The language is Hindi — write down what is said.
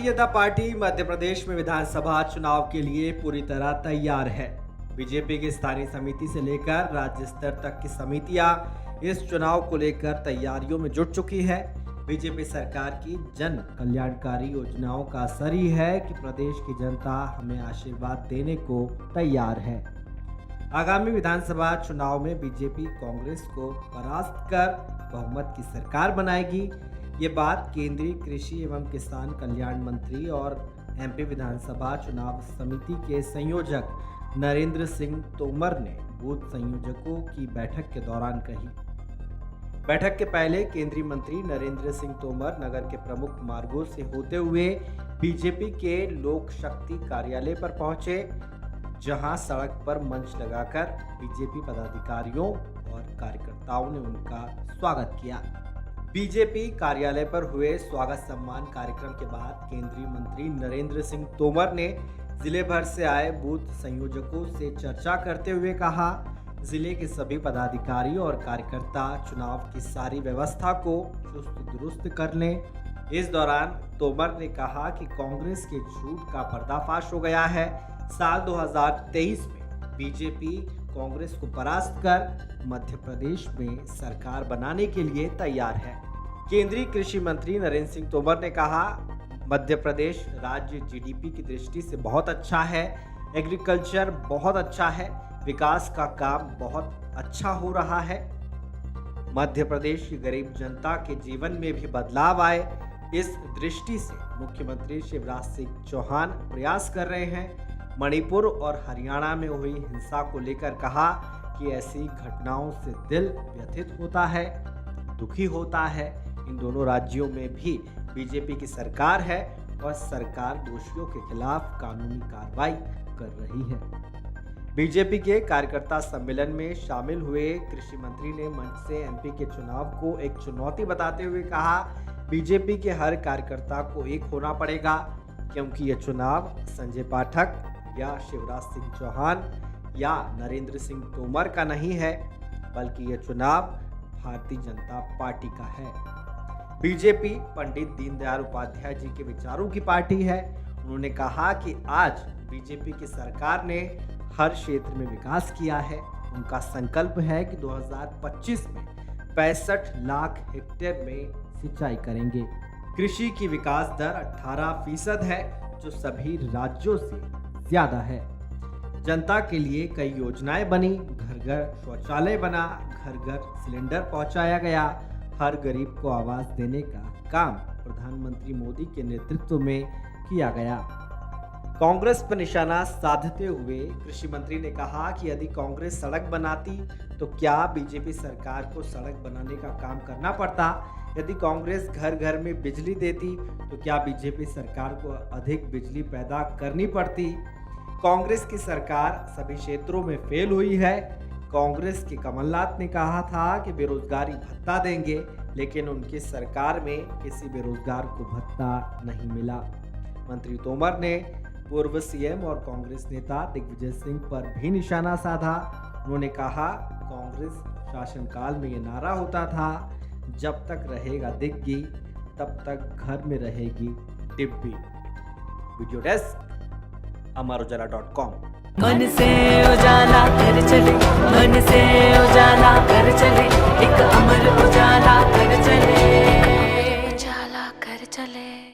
भारतीय जनता पार्टी मध्य प्रदेश में विधानसभा चुनाव के लिए पूरी तरह तैयार है। बीजेपी की स्थानीय समिति से लेकर राज्य स्तर तक की समितियां इस चुनाव को लेकर तैयारियों में जुट चुकी है। बीजेपी सरकार की जन कल्याणकारी योजनाओं का असर ही है कि प्रदेश की जनता हमें आशीर्वाद देने को तैयार है। आगामी विधानसभा चुनाव में बीजेपी कांग्रेस को परास्त कर बहुमत की सरकार बनाएगी। ये बात केंद्रीय कृषि एवं किसान कल्याण मंत्री और एमपी विधानसभा चुनाव समिति के संयोजक नरेंद्र सिंह तोमर ने बूथ संयोजकों की बैठक के दौरान कही। बैठक के पहले केंद्रीय मंत्री नरेंद्र सिंह तोमर नगर के प्रमुख मार्गों से होते हुए बीजेपी के लोक शक्ति कार्यालय पर पहुंचे, जहां सड़क पर मंच लगाकर बीजेपी पदाधिकारियों और कार्यकर्ताओं ने उनका स्वागत किया। बीजेपी कार्यालय पर हुए स्वागत सम्मान कार्यक्रम के बाद केंद्रीय मंत्री नरेंद्र सिंह तोमर ने जिले भर से आए बूथ संयोजकों से चर्चा करते हुए कहा, जिले के सभी पदाधिकारी और कार्यकर्ता चुनाव की सारी व्यवस्था को चुस्त दुरुस्त कर लें। इस दौरान तोमर ने कहा कि कांग्रेस के झूठ का पर्दाफाश हो गया है। साल 2023 में बीजेपी कांग्रेस को परास्त कर मध्य प्रदेश में सरकार बनाने के लिए तैयार है। केंद्रीय कृषि मंत्री नरेंद्र सिंह तोमर ने कहा, मध्य प्रदेश राज्य जीडीपी की दृष्टि से बहुत अच्छा है, एग्रीकल्चर बहुत अच्छा है, विकास का काम बहुत अच्छा हो रहा है। मध्य प्रदेश की गरीब जनता के जीवन में भी बदलाव आए, इस दृष्टि से मुख्यमंत्री शिवराज सिंह चौहान प्रयास कर रहे हैं। मणिपुर और हरियाणा में हुई हिंसा को लेकर कहा कि ऐसी घटनाओं से दिल व्यथित होता है, दुखी होता है। इन दोनों राज्यों में भी बीजेपी की सरकार है और सरकार दोषियों के खिलाफ कानूनी कार्रवाई कर रही है। बीजेपी के कार्यकर्ता सम्मेलन में शामिल हुए कृषि मंत्री ने मंच से एमपी के चुनाव को एक चुनौती बताते हुए कहा, बीजेपी के हर कार्यकर्ता को एक होना पड़ेगा, क्योंकि यह चुनाव संजय पाठक या शिवराज सिंह चौहान या नरेंद्र सिंह तोमर का नहीं है, बल्कि यह चुनाव भारतीय जनता पार्टी का है। बीजेपी पंडित दीनदयाल उपाध्याय जी के विचारों की पार्टी है। उन्होंने कहा कि आज बीजेपी की सरकार ने हर क्षेत्र में विकास किया है। उनका संकल्प है कि 2025 में 65 लाख हेक्टेयर में सिंचाई करेंगे। कृषि की विकास दर 18% है, जो सभी राज्यों से ज्यादा है। जनता के लिए कई योजनाएं बनी, घर घर शौचालय बना, घर घर सिलेंडर पहुंचाया गया, हर गरीब को आवास देने का काम प्रधानमंत्री मोदी के नेतृत्व में किया गया। कांग्रेस पर निशाना साधते हुए कृषि मंत्री ने कहा कि यदि कांग्रेस सड़क बनाती तो क्या बीजेपी सरकार को सड़क बनाने का काम करना पड़ता? यदि कांग्रेस घर घर में बिजली देती तो क्या बीजेपी सरकार को अधिक बिजली पैदा करनी पड़ती? कांग्रेस की सरकार सभी क्षेत्रों में फेल हुई है। कांग्रेस के कमलनाथ ने कहा था कि बेरोजगारी भत्ता देंगे, लेकिन उनकी सरकार में किसी बेरोजगार को भत्ता नहीं मिला। मंत्री तोमर ने पूर्व सीएम और कांग्रेस नेता दिग्विजय सिंह पर भी निशाना साधा। उन्होंने कहा, कांग्रेस शासनकाल में ये नारा होता था, जब तक रहेगा दिग्गी तब तक घर में रहेगी डिब्बी। वीडियो डेस्क अमरउजाला.com। मन से उजाला कर चले, मन से उजाला कर चले, एक अमर उजाला कर चले, उजाला कर चले।